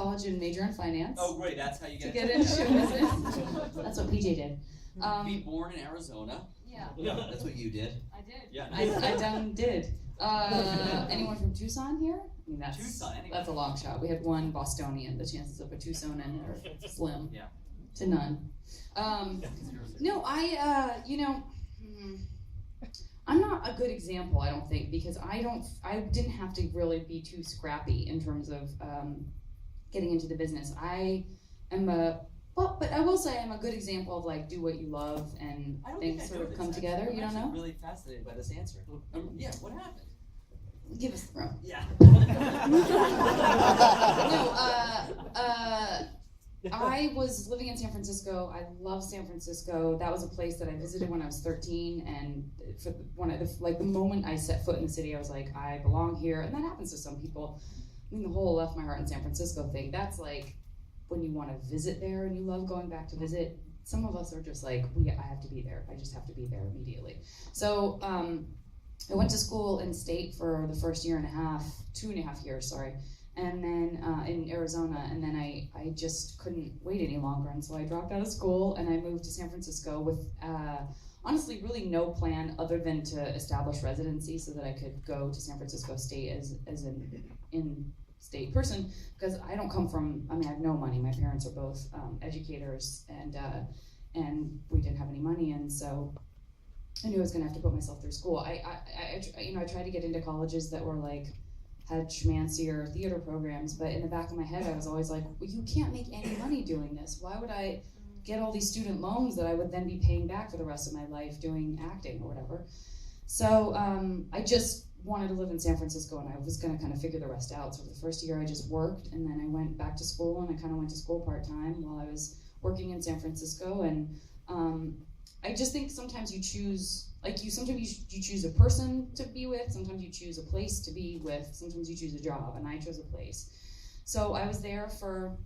college and major in finance. Oh, great, that's how you to get into show business. That's what PJ did. Be born in Arizona. Yeah. That's what you did. I did. Yeah. I did. Anyone from Tucson here? I mean, Tucson, anyway. that's a long shot. We had one Bostonian. The chances of a Tucsonan are slim to none. No, I'm not a good example, I don't think, because I didn't have to really be too scrappy in terms of getting into the business. But I will say I'm a good example of like do what you love and things sort of come together. You don't know? I'm really fascinated by this answer. Yeah, what happened? Give us the room. Yeah. I was living in San Francisco. I love San Francisco. That was a place that I visited when I was 13, and the moment I set foot in the city, I was like, I belong here, and that happens to some people. I mean, the whole left my heart in San Francisco thing. That's like when you want to visit there and you love going back to visit. Some of us are just like, I have to be there. I just have to be there immediately. So I went to school in state for the first 2.5 years, sorry. And then in Arizona, and then I just couldn't wait any longer, and so I dropped out of school and I moved to San Francisco with honestly really no plan other than to establish residency so that I could go to San Francisco State as an in-state person, because I don't come from, I have no money. My parents are both educators, and we didn't have any money, and so I knew I was going to have to put myself through school. I tried to get into colleges that were like had schmancier theater programs, but in the back of my head I was always like, well, you can't make any money doing this. Why would I get all these student loans that I would then be paying back for the rest of my life doing acting or whatever? So I just wanted to live in San Francisco, and I was going to kind of figure the rest out. So for the first year I just worked, and then I went back to school, and I kind of went to school part-time while I was working in San Francisco. And I just think sometimes you choose, sometimes you choose a person to be with, sometimes you choose a place to be with, sometimes you choose a job, and I chose a place. So I was there for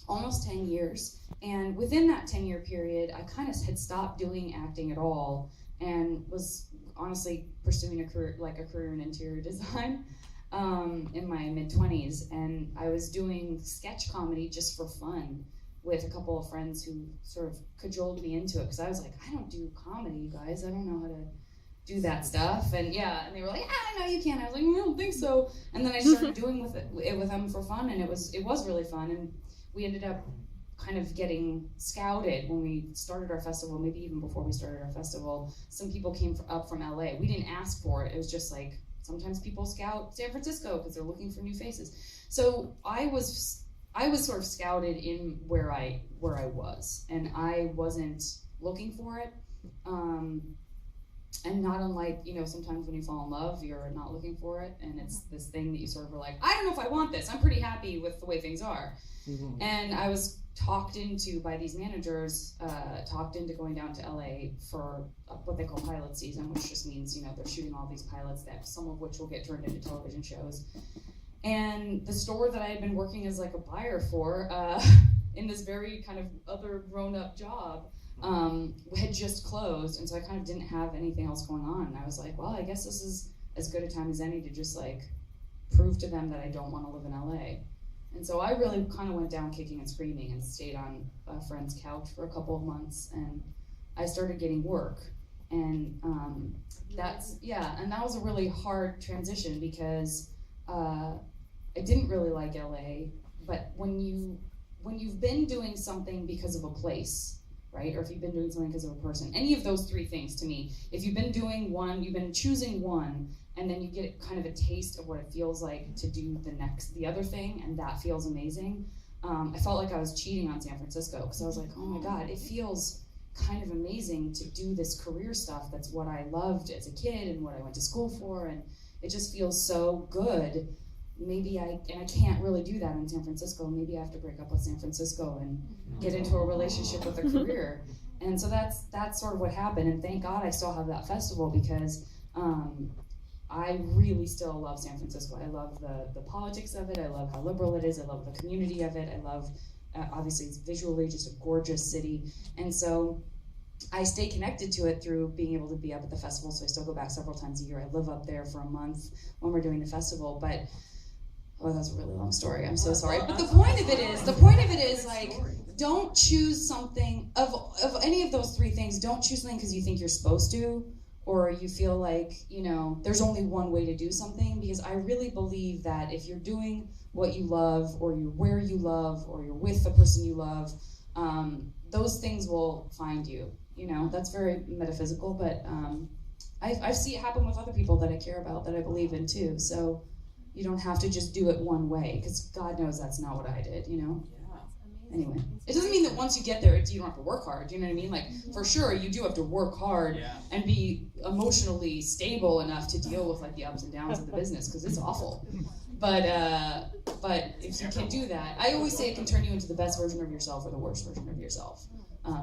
almost 10 years, and within that 10-year period, I kind of had stopped doing acting at all, and was honestly pursuing a career in interior design in my mid-20s, and I was doing sketch comedy just for fun with a couple of friends who sort of cajoled me into it, because I was like, I don't do comedy, you guys. I don't know how to do that stuff. And they were like, I know you can. I was like, I don't think so. And then I started doing it with them for fun, and it was really fun. And we ended up kind of getting scouted when we started our festival, maybe even before we started our festival. Some people came up from LA. We didn't ask for it. It was just like, sometimes people scout San Francisco because they're looking for new faces. So I was sort of scouted in where I was, and I wasn't looking for it. And not unlike, sometimes when you fall in love, you're not looking for it, and it's this thing that you sort of are like, I don't know if I want this. I'm pretty happy with the way things are. Mm-hmm. And I was talked into by these managers, going down to LA for what they call pilot season, which just means, they're shooting all these pilots, that some of which will get turned into television shows. And the store that I had been working as like a buyer for in this very kind of other grown-up job had just closed, and so I kind of didn't have anything else going on. And I was like, well, I guess this is as good a time as any to just like prove to them that I don't want to live in LA. And so I really kind of went down kicking and screaming and stayed on a friend's couch for a couple of months, and I started getting work. And that was a really hard transition, because I didn't really like LA, but when you've been doing something because of a place, right? Or if you've been doing something because of a person, any of those three things to me, if you've been doing one, you've been choosing one, and then you get kind of a taste of what it feels like to do the other thing, and that feels amazing. I felt like I was cheating on San Francisco, because I was like, oh my God, it feels kind of amazing to do this career stuff. That's what I loved as a kid and what I went to school for, and it just feels so good. Maybe I can't really do that in San Francisco. Maybe I have to break up with San Francisco and get into a relationship with a career. And so that's sort of what happened. And thank God I still have that festival, because I really still love San Francisco. I love the politics of it. I love how liberal it is. I love the community of it. I love, obviously it's visually just a gorgeous city. And so I stay connected to it through being able to be up at the festival. So I still go back several times a year. I live up there for a month when we're doing the festival. But Oh, that's a really long story. I'm so sorry. But the point of it is like, don't choose something of any of those three things. Don't choose something because you think you're supposed to, or you feel like, there's only one way to do something. Because I really believe that if you're doing what you love, or you're where you love, or you're with the person you love, those things will find you. That's very metaphysical, but I see it happen with other people that I care about, that I believe in too. So you don't have to just do it one way, because God knows that's not what I did, Yeah. Anyway, it doesn't mean that once you get there, you don't have to work hard. Do you know what I mean? Like, for sure, you do have to work hard and be emotionally stable enough to deal with like the ups and downs of the business, because it's awful. But if you can do that, I always say it can turn you into the best version of yourself or the worst version of yourself.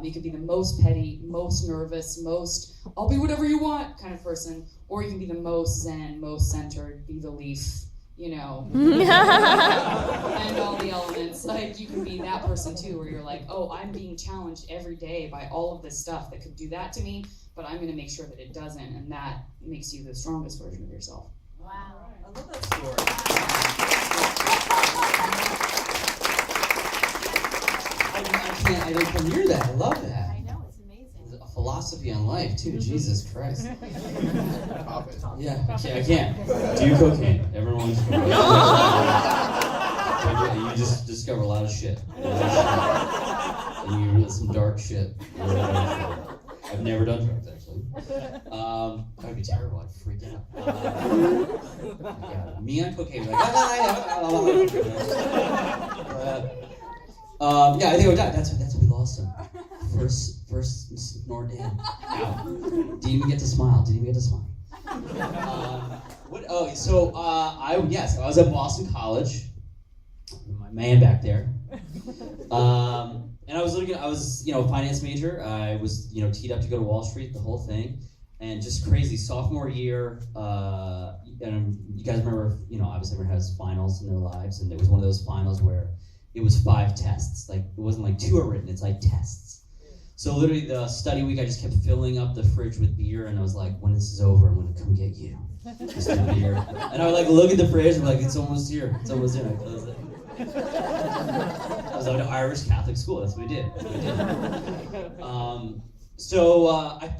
You could be the most petty, most nervous, most I'll be whatever you want kind of person, or you can be the most zen, most centered, be the leaf, and all the elements. Like, you can be that person too, where you're like, oh, I'm being challenged every day by all of this stuff that could do that to me, but I'm going to make sure that it doesn't, and that makes you the strongest version of yourself. Wow. I love that story. I don't come near that. I love that. I know, it's amazing. A philosophy on life, too. Jesus Christ. Yeah, I can't. Do cocaine. Everyone wants cocaine. You just discover a lot of shit. And you realize some dark shit. I've never done drugs, actually. That'd be terrible. I'd freak out. Me on cocaine, like, I think I would die. That's what we lost him. First snort in. Ow. Didn't even get to smile. I was at Boston College. My man back there. And I was a finance major. I was, teed up to go to Wall Street, the whole thing. And just crazy. Sophomore year, and you guys remember, obviously everyone has finals in their lives, and it was one of those finals where it was 5 tests. Like, it wasn't like 2 are written, it's like tests. So literally the study week, I just kept filling up the fridge with beer, and I was like, when this is over, I'm gonna come get you. Just a beer. And I would like look at the fridge and be like, it's almost here. I close it. I was at an Irish Catholic school, that's what we did.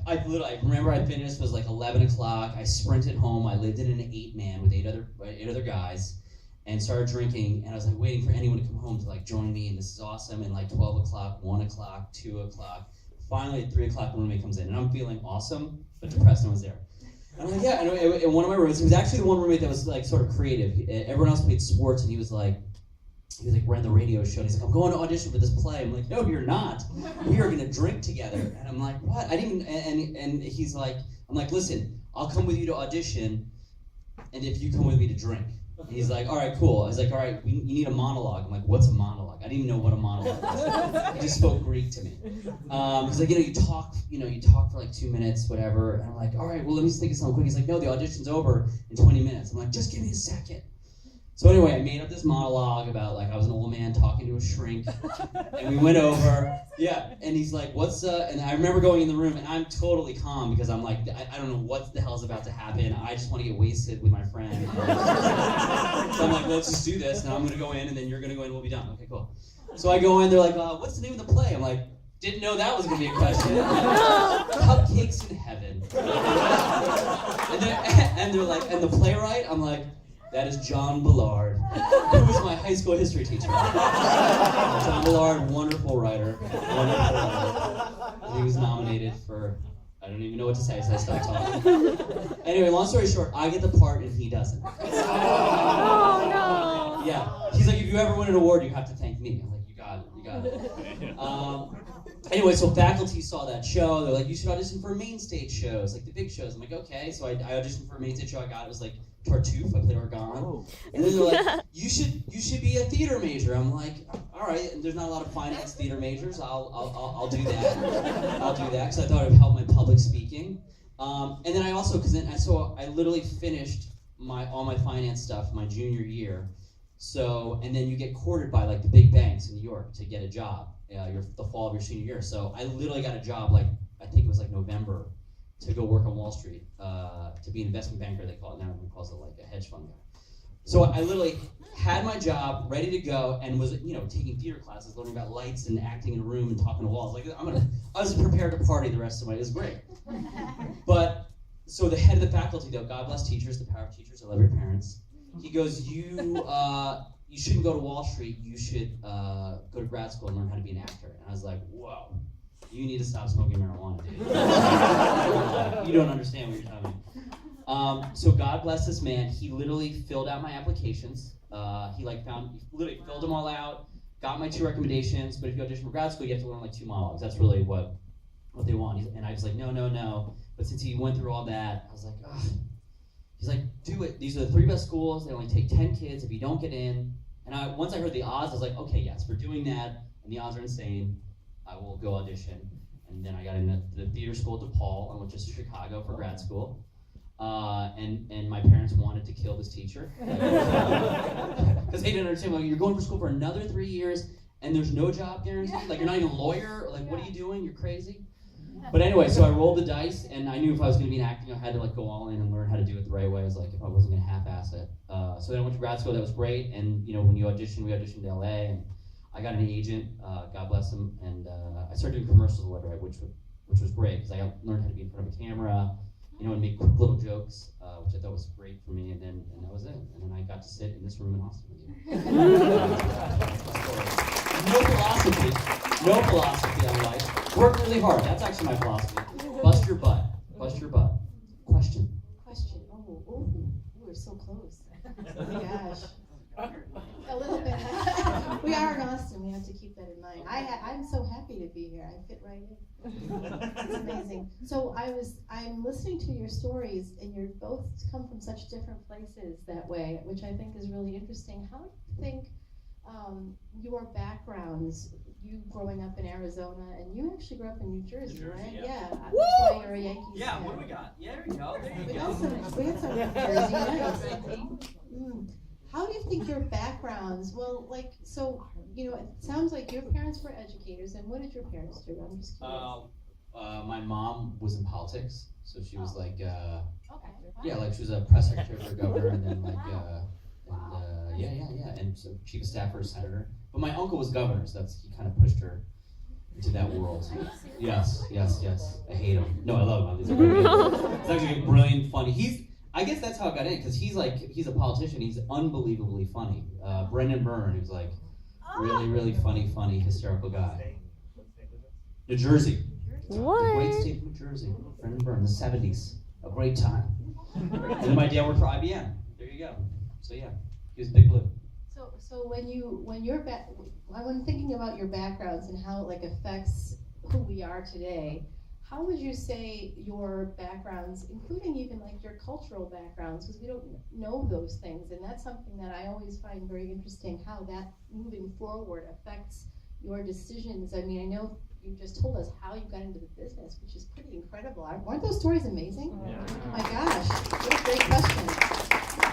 I remember I finished, it was like 11 o'clock, I sprinted home, I lived in an 8-man with 8 other guys, and started drinking, and I was like waiting for anyone to come home to like join me, and this is awesome, and like 12 o'clock, 1 o'clock, 2 o'clock, finally at 3 o'clock the roommate comes in, and I'm feeling awesome, but depressed no one's there. And I'm like, yeah, and one of my roommates, he was actually the one roommate that was like sort of creative. Everyone else played sports, and he was like ran the radio show, and he's like, I'm going to audition for this play. I'm like, no, you're not. We are gonna drink together. And I'm like, what? I didn't even, and he's like, I'm like, listen, I'll come with you to audition, and if you come with me to drink. And he's like, all right, cool. I was like, all right, you need a monologue. I'm like, what's a monologue? I didn't even know what a monologue was. He just spoke Greek to me. He's like, you talk for like 2 minutes, whatever. And I'm like, all right, well, let me just think of something quick. He's like, no, the audition's over in 20 minutes. I'm like, just give me a second. So anyway, I made up this monologue about like I was an old man talking to a shrink, and we went over, and he's like, and I remember going in the room, and I'm totally calm because I'm like, I don't know what the hell's about to happen. I just want to get wasted with my friend. So I'm like, let's just do this. Now I'm going to go in, and then you're going to go in, we'll be done. Okay, cool. So I go in, they're like, what's the name of the play? I'm like, didn't know that was going to be a question. Cupcakes in Heaven. And they're like, and the playwright? I'm like, that is John Ballard, who was my high school history teacher. John Ballard, wonderful writer. He was nominated for, I don't even know what to say, so I stopped talking. Anyway, long story short, I get the part and he doesn't. Oh, no. Yeah. He's like, if you ever win an award, you have to thank me. I'm like, you got it. Anyway, so faculty saw that show. They're like, you should audition for main stage shows, like the big shows. I'm like, okay. So I auditioned for a main stage show I got. It was like Tartuffe. I played Orgon. Oh. And then they're like, you should be a theater major. I'm like, all right. And there's not a lot of finance theater majors. I'll do that. I'll do that because I thought it would help my public speaking. And then I also, I literally finished all my finance stuff my junior year. So, and then you get courted by like the big banks in New York to get a job. The fall of your senior year. So I literally got a job I think it was like November, to go work on Wall Street, to be an investment banker, they call it now, everyone calls it like a hedge fund guy. So I literally had my job ready to go and was, taking theater classes, learning about lights and acting in a room and talking to walls. Like I was prepared to party the rest of my. It was great. But so the head of the faculty, though, God bless teachers, the power of teachers. I love your parents. He goes, you shouldn't go to Wall Street. You should go to grad school and learn how to be an actor. And I was like, whoa, you need to stop smoking marijuana, dude. You don't understand what you're telling me. So God bless this man. He literally filled out my applications. He literally filled them all out, got my 2 recommendations. But if you audition for grad school, you have to learn like 2 monologues. That's really what they want. And I was like, no. But since he went through all that, I was like, ugh. He's like, do it. These are the 3 best schools. They only take 10 kids. If you don't get in, and once I heard the odds, I was like, okay, yes, we're doing that, and the odds are insane. I will go audition. And then I got into the theater school at DePaul. I went to Chicago for grad school. And my parents wanted to kill this teacher. Because they didn't understand, like, you're going for school for another 3 years, and there's no job guarantee? Like, you're not even a lawyer? Or, like, what are you doing? You're crazy? But anyway, so I rolled the dice, and I knew if I was going to be an acting, I had to, like, go all in and learn how to do it the right way. I was like, if I wasn't going to half-ass it. So then I went to grad school. That was great. And, when you audition, we auditioned to LA, and I got an agent, God bless him, and I started doing commercials or whatever, which was great, because I learned how to be in front of a camera, and make quick little jokes, which I thought was great for me, and that was it. And then I got to sit in this room in Austin with you. No philosophy on life. Work really hard. That's actually my philosophy. Bust your butt. Question. Oh, we're so close. Oh my gosh. A little bit. We are in Austin. We have to keep that in mind. I'm so happy to be here. I fit right in. It's amazing. So I'm listening to your stories, and you're both come from such different places that way, which I think is really interesting. How do you think your backgrounds, you growing up in Arizona, and you actually grew up in New Jersey, right? Yeah. That's why you're a Yankees fan. What do we got? Yeah, there you go. We got some Jersey nice. How do you think your backgrounds, it sounds like your parents were educators, and what did your parents do? I'm just curious. My mom was in politics, so she was like, Okay. like she was a press secretary for a governor, and then and so chief of staff for a senator. But my uncle was governor, so he kind of pushed her into that world. Yes. I hate him. No, I love him. He's actually brilliant, funny. I guess that's how I got in, because he's a politician. He's unbelievably funny. Brendan Byrne, who's like really, really funny, hysterical guy. New Jersey. What? The great state of New Jersey. Brendan Byrne, the 70s. A great time. And then my dad worked for IBM. There you go. So yeah, he was Big Blue. So when thinking about your backgrounds and how it affects who we are today, how would you say your backgrounds, including even your cultural backgrounds, because we don't know those things, and that's something that I always find very interesting, how that moving forward affects your decisions. I mean, I know you just told us how you got into the business, which is pretty incredible. Weren't those stories amazing? Yeah. Oh my gosh, what a great question. I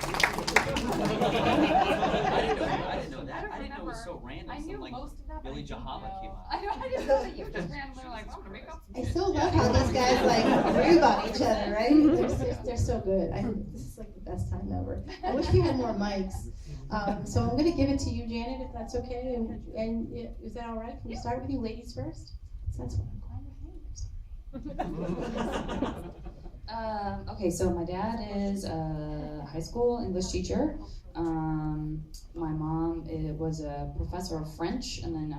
didn't know that. I didn't know it was so random. I knew most of that. Billy Jahama came out. I didn't know that you just randomly were like, I'm gonna make up some I shit. still love how these guys agree about each other, right? They're so good. This is the best time ever. I wish we had more mics. So I'm going to give it to you, Janet, if that's okay. And is that all right? Can we start with you, ladies first? That's what I'm calling. Okay, so my dad is a high school English teacher. My mom was a professor of French, and then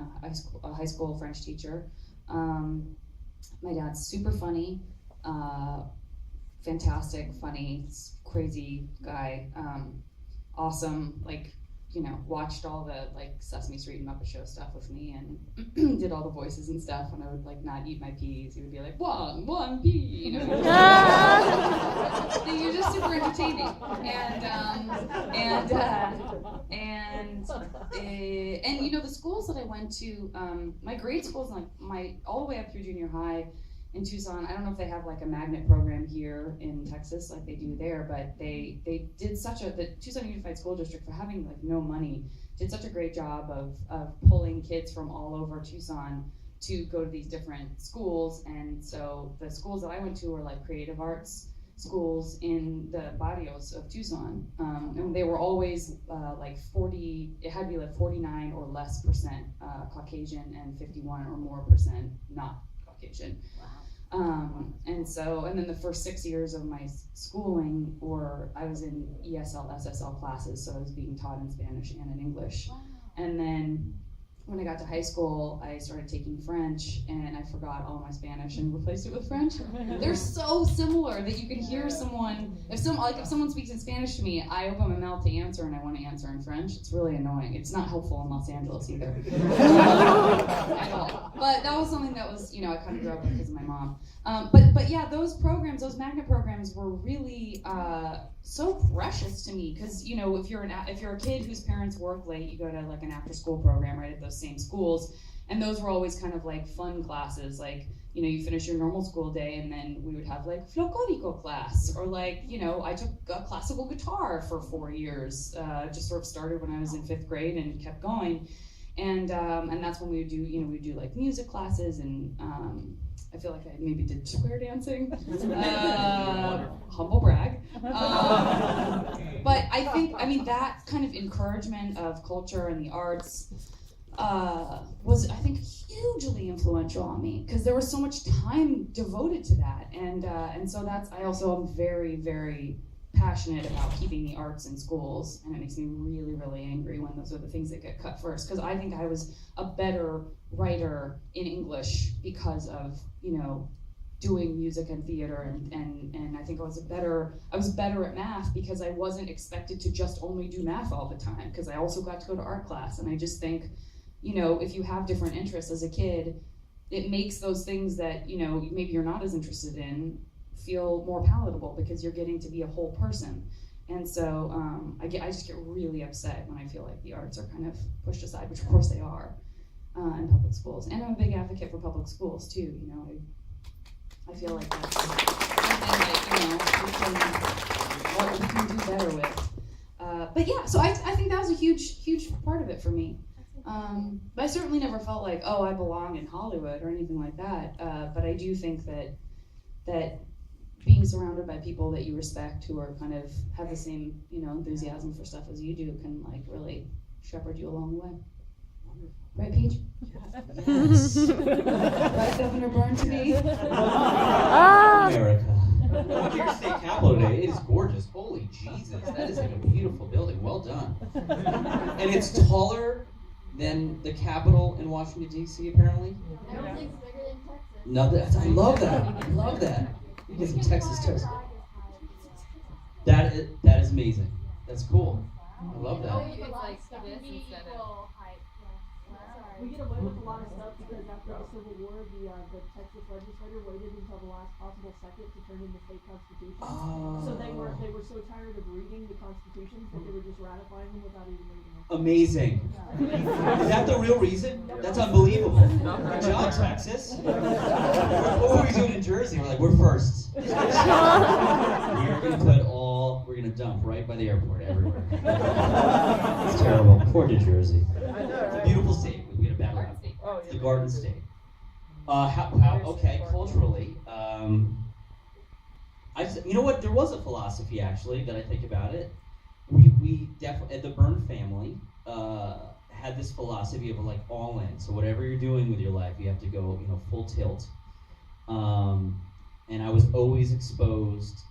a high school French teacher. My dad's super funny, fantastic, funny, crazy guy, awesome, watched all the Sesame Street and Muppet Show stuff with me, and did all the voices and stuff. When I would not eat my peas, he would be like, one pea, You're just super entertaining, and the schools that I went to, my grade schools, all the way up through junior high in Tucson. I don't know if they have a magnet program here in Texas like they do there, but they did the Tucson Unified School District, for having no money, did such a great job of pulling kids from all over Tucson to go to these different schools. And so the schools that I went to were creative arts schools in the barrios of Tucson, and they were always like 40. It had to be like 49 or less percent Caucasian and 51 or more percent not Caucasian. And then the first 6 years of my schooling I was in ESL, SSL classes, so I was being taught in Spanish and in English. Wow. And then when I got to high school, I started taking French, and I forgot all my Spanish and replaced it with French. They're so similar that you can hear someone, if someone speaks in Spanish to me, I open my mouth to answer, and I want to answer in French. It's really annoying. It's not helpful in Los Angeles either. At all. But that was something that was, I kind of grew up with because of my mom. But yeah, those programs, those magnet programs were really so precious to me, because if you're a kid whose parents work late, you go to like an after school program right at those same schools, and those were always kind of like fun classes, like you finish your normal school day and then we would have like flocorico class, or like I took a classical guitar for 4 years, just sort of started when I was in 5th grade and kept going, and that's when we would do like music classes, and I feel like I maybe did square dancing. Humble brag. But I think, that kind of encouragement of culture and the arts was, I think, hugely influential on me, because there was so much time devoted to that. And so I also am very, very passionate about keeping the arts in schools, and it makes me really, really angry when those are the things that get cut first, because I think I was a better writer in English because of doing music and theater, and I think I was better at math because I wasn't expected to just only do math all the time, because I also got to go to art class. And I just think if you have different interests as a kid, it makes those things that maybe you're not as interested in feel more palatable, because you're getting to be a whole person. And so I just get really upset when I feel like the arts are kind of pushed aside, which of course they are in public schools. And I'm a big advocate for public schools too. I feel like that's something that we can do better with. But yeah, so I think that was a huge part of it for me. But I certainly never felt like, oh, I belong in Hollywood or anything like that. But I do think that being surrounded by people that you respect, who are kind of have the same enthusiasm for stuff as you do, can like really shepherd you along the way. Right, Peach? Yes. Right, Governor Byrne to me? America. Look at your state capitol today. It is gorgeous. Holy Jesus, that is like a beautiful building. Well done. And it's taller than the Capitol in Washington, D.C., apparently? Everything's bigger than Texas. No, I love that. I love that. You get some Texas toast. That is amazing. That's cool. I love that. It's like this instead of... We get away with a lot of stuff because after the Civil War, the Texas legislature waited until the last possible second to turn in the state constitution. Oh. So they were so tired of reading the constitutions that they were just ratifying them without even reading them. Amazing. Yeah. Is that the real reason? That's unbelievable. Good job, Texas. What were we doing in Jersey? We're like, we're first. We're gonna dump right by the airport everywhere. It's terrible. Poor New Jersey. It's a beautiful state. We get a bad rap. It's the Garden State. Okay, culturally, you know what? There was a philosophy actually that I think about it. We definitely, the Byrne family, had this philosophy of like all in. So whatever you're doing with your life, you have to go, full tilt. And I was always exposed.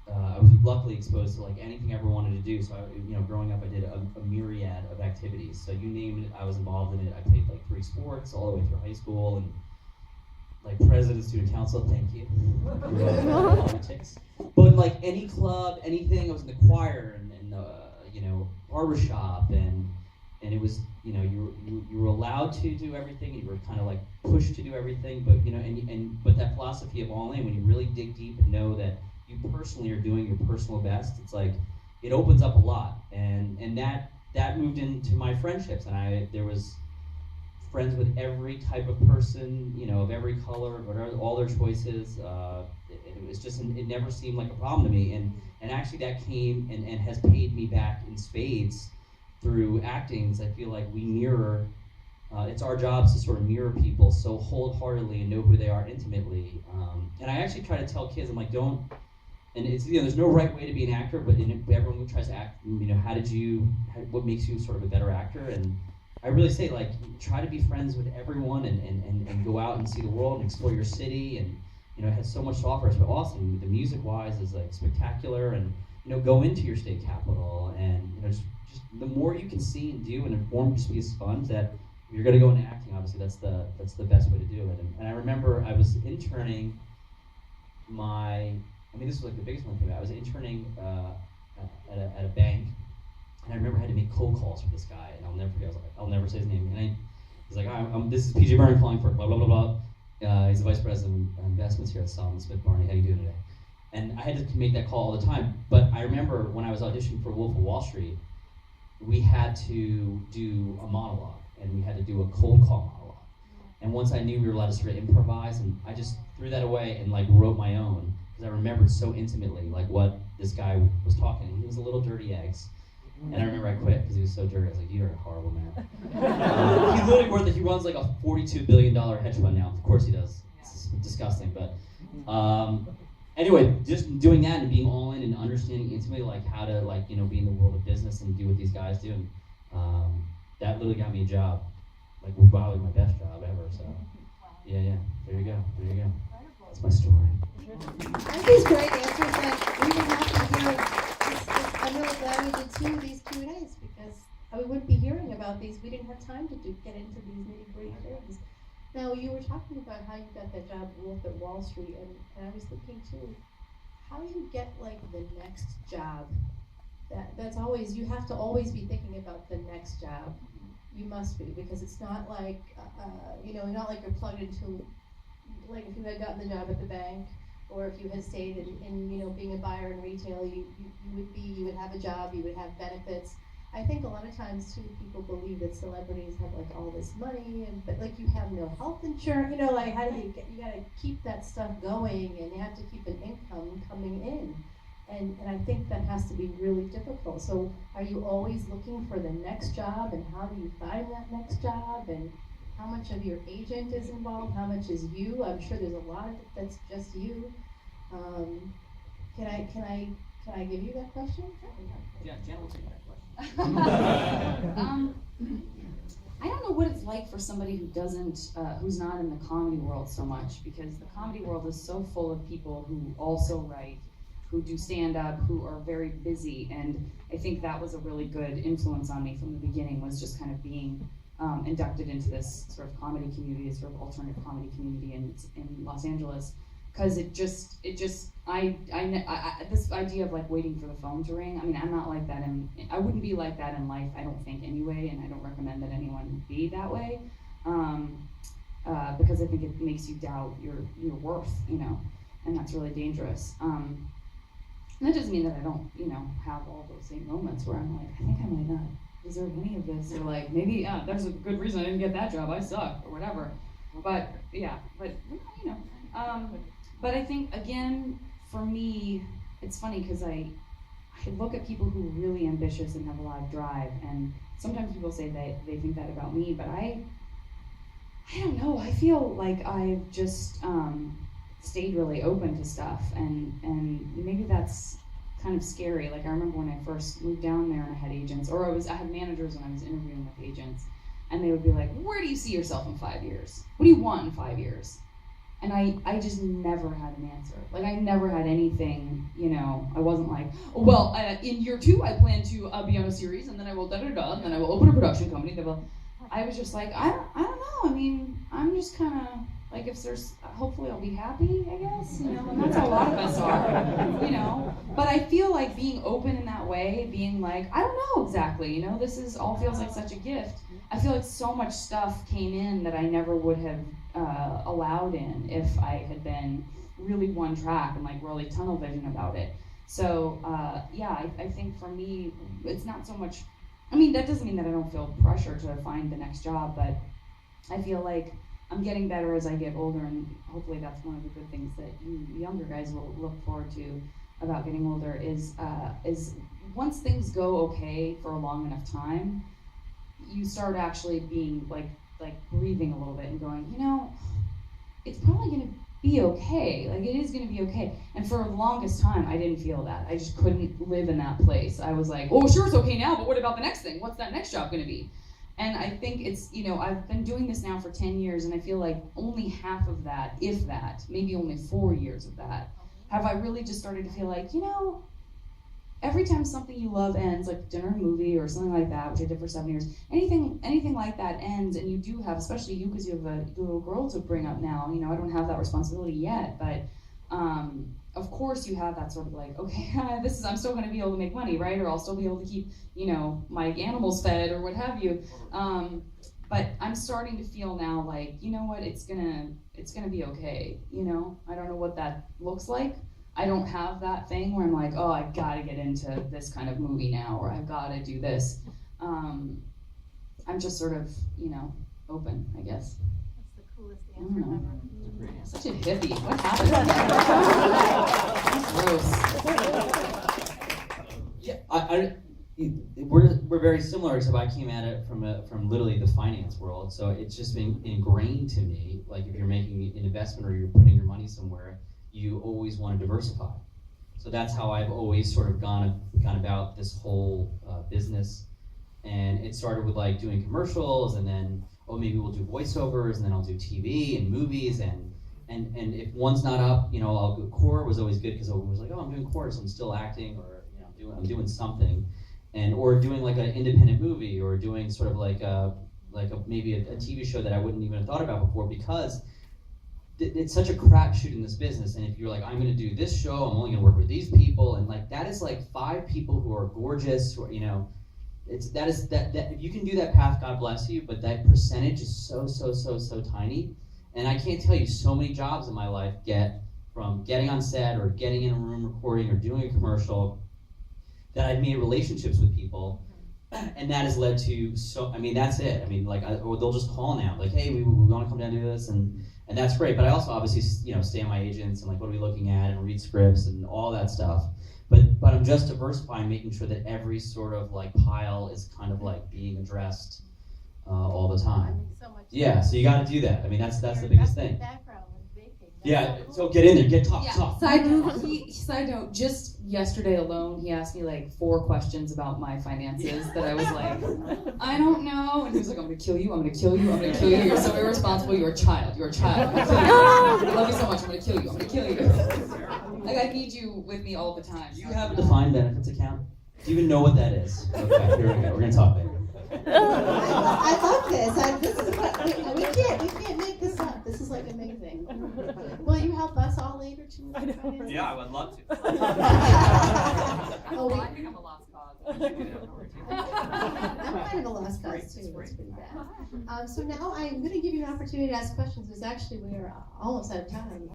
I was luckily exposed to like anything I ever wanted to do. So growing up, I did a myriad of activities. So you name it, I was involved in it. I played like 3 sports all the way through high school, and like president, student council. Thank you. Politics. But like any club, anything, I was in the choir and barbershop, and it was you were allowed to do everything. You were kind of like pushed to do everything, but but that philosophy of all in, when you really dig deep and know that you personally are doing your personal best, it's like it opens up a lot, and that moved into my friendships, and there was friends with every type of person, of every color, whatever, all their choices. It was just, it never seemed like a problem to me, and actually that came and has paid me back in spades through acting. I feel like we mirror. It's our jobs to sort of mirror people so wholeheartedly and know who they are intimately. And I actually try to tell kids, I'm like, don't. and it's, there's no right way to be an actor, but everyone who tries to act, what makes you sort of a better actor? And I really say, like, try to be friends with everyone and go out and see the world and explore your city, and it has so much to offer. But Austin, the music-wise, is like spectacular, and go into your state capital, and just the more you can see and do and inform, just be a sponge. That if you're going to go into acting, obviously that's the best way to do it. And I remember I was interning this was like the biggest one for me. I was interning at a bank, and I remember I had to make cold calls for this guy, and I'll never forget. I was like, I'll never say his name. And he's like, this is PJ Byrne calling for blah blah blah blah. He's the vice president of investments here at Smith Barney. How you doing today? And I had to make that call all the time. But I remember when I was auditioning for Wolf of Wall Street, we had to do a monologue, and we had to do a cold call monologue. And once I knew we were allowed to sort of improvise, and I just threw that away and like wrote my own, because I remembered so intimately like what this guy was talking. He was a little dirty eggs, and I remember I quit because he was so dirty. I was like, "You're a horrible man." He's literally he runs like a $42 billion hedge fund now. Of course he does. It's disgusting, but anyway, just doing that and being all in and understanding intimately like how to be in the world of business and do what these guys do, and that literally got me a job. Like, probably my best job ever. So yeah. There you go. That's my story. Aren't these great answers that we would have to hear? I'm really glad we did 2 of these Q&As, because we wouldn't be hearing about these. We didn't have time to get into these nitty-gritty things. Now, you were talking about how you got that job Wolf at Wall Street, and I was thinking too, how do you get like the next job? That's always, you have to always be thinking about the next job. You must be, because it's not like, not like you're plugged into, like if you had gotten the job at the bank, or if you had stayed in being a buyer in retail, you would have a job, you would have benefits. I think a lot of times too, people believe that celebrities have like all this money, but like you have no health insurance, like how do you gotta keep that stuff going, and you have to keep an income coming in. And I think that has to be really difficult. So are you always looking for the next job, and how do you find that next job, and how much of your agent is involved, how much is you? I'm sure there's a lot of it that's just you. Can I give you that question? Yeah, Janet will take that question. I don't know what it's like for somebody who's not in the comedy world so much, because the comedy world is so full of people who also write, who do stand-up, who are very busy, and I think that was a really good influence on me from the beginning, was just kind of being inducted into this sort of comedy community, this sort of alternative comedy community in Los Angeles, because this idea of like waiting for the phone to ring, I mean, I'm not like that, and I wouldn't be like that in life, I don't think, anyway, and I don't recommend that anyone be that way, because I think it makes you doubt your worth, and that's really dangerous. And that doesn't mean that I don't, have all those same moments where I'm like, I think I might not deserve any of this, or like, maybe, there's a good reason I didn't get that job, I suck, or whatever. But, but I think, again, for me, it's funny, because I look at people who are really ambitious and have a lot of drive, and sometimes people say they think that about me, but I don't know, I feel like I've just, stayed really open to stuff, and maybe that's kind of scary. Like, I remember when I first moved down there and I had agents, or I had managers when I was interviewing with agents, and they would be like, where do you see yourself in 5 years? What do you want in 5 years? And I just never had an answer. Like, I never had anything, I wasn't like, oh, well, in year 2 I plan to be on a series, and then I will da-da-da, and then I will open a production company. I was just like, I don't know, I mean, I'm just kind of, like, if there's, hopefully I'll be happy, I guess, and that's how a lot of us are, But I feel like being open in that way, being like, I don't know exactly, this all feels like such a gift. I feel like so much stuff came in that I never would have allowed in if I had been really one track and like really tunnel vision about it. So, I think for me, it's not so much, I mean, that doesn't mean that I don't feel pressure to find the next job, but I feel like I'm getting better as I get older, and hopefully that's one of the good things that you younger guys will look forward to about getting older is once things go okay for a long enough time, you start actually being like breathing a little bit and going, it's probably going to be okay. Like, it is going to be okay. And for the longest time, I didn't feel that. I just couldn't live in that place. I was like, oh, sure, it's okay now, but what about the next thing? What's that next job going to be? And I think it's, I've been doing this now for 10 years, and I feel like only half of that, if that, maybe only 4 years of that, have I really just started to feel like, every time something you love ends, like dinner, movie, or something like that, which I did for 7 years, anything like that ends, and you do have, especially you, because you have a little girl to bring up now, I don't have that responsibility yet, but of course you have that sort of like, okay, I'm still going to be able to make money, right? Or I'll still be able to keep, my animals fed or what have you. But I'm starting to feel now like, you know what, it's gonna be okay, I don't know what that looks like. I don't have that thing where I'm like, oh, I gotta get into this kind of movie now, or I've gotta do this. I'm just sort of, open, I guess. That's the coolest answer ever. Such a hippie. What happened? Gross. Yeah, we're very similar, except I came at it from literally the finance world. So it's just been ingrained to me. Like, if you're making an investment or you're putting your money somewhere, you always want to diversify. So that's how I've always sort of gone about this whole business. And it started with like doing commercials, and then maybe we'll do voiceovers, and then I'll do TV and movies, and if one's not up, I'll go. Korra was always good because everyone was like, oh, I'm doing Korra, so I'm still acting, or I'm doing something, or doing like an independent movie, or doing sort of like maybe a TV show that I wouldn't even have thought about before, because it's such a crapshoot in this business. And if you're like, I'm going to do this show, I'm only going to work with these people, and like that is like 5 people who are gorgeous, or if you can do that path, God bless you, but that percentage is so tiny. And I can't tell you so many jobs in my life get from getting on set or getting in a room recording or doing a commercial that I've made relationships with people, and that has led to that's it. Or they'll just call now, like, hey, we want to come down and do this, and that's great. But I also obviously stay on my agents and like, what are we looking at, and read scripts and all that stuff. But I'm just diversifying, making sure that every sort of like pile is kind of like being addressed all the time. So much Yeah, so you got to do that. That's the biggest thing. Background with baking. Yeah, so get in there, talk. Side note, just yesterday alone, he asked me like 4 questions about my finances that I was like, I don't know. And he was like, I'm going to kill you, I'm going to kill you, I'm going to kill you. You're so irresponsible, you're a child. I'm going to kill you. I love you so much, I'm going to kill you, I'm going to kill you. Like, I need you with me all the time. Do you have a defined benefits account? Do you even know what that is? Okay, here we go. We're going to talk later. I love this. This is what we can't make this up. This is like amazing. Will you help us all later too? Yeah, I would love to. I think I'm a lost cause. I'm kind of a lost cause too. It's pretty bad. So now I'm going to give you an opportunity to ask questions. We are almost out of time.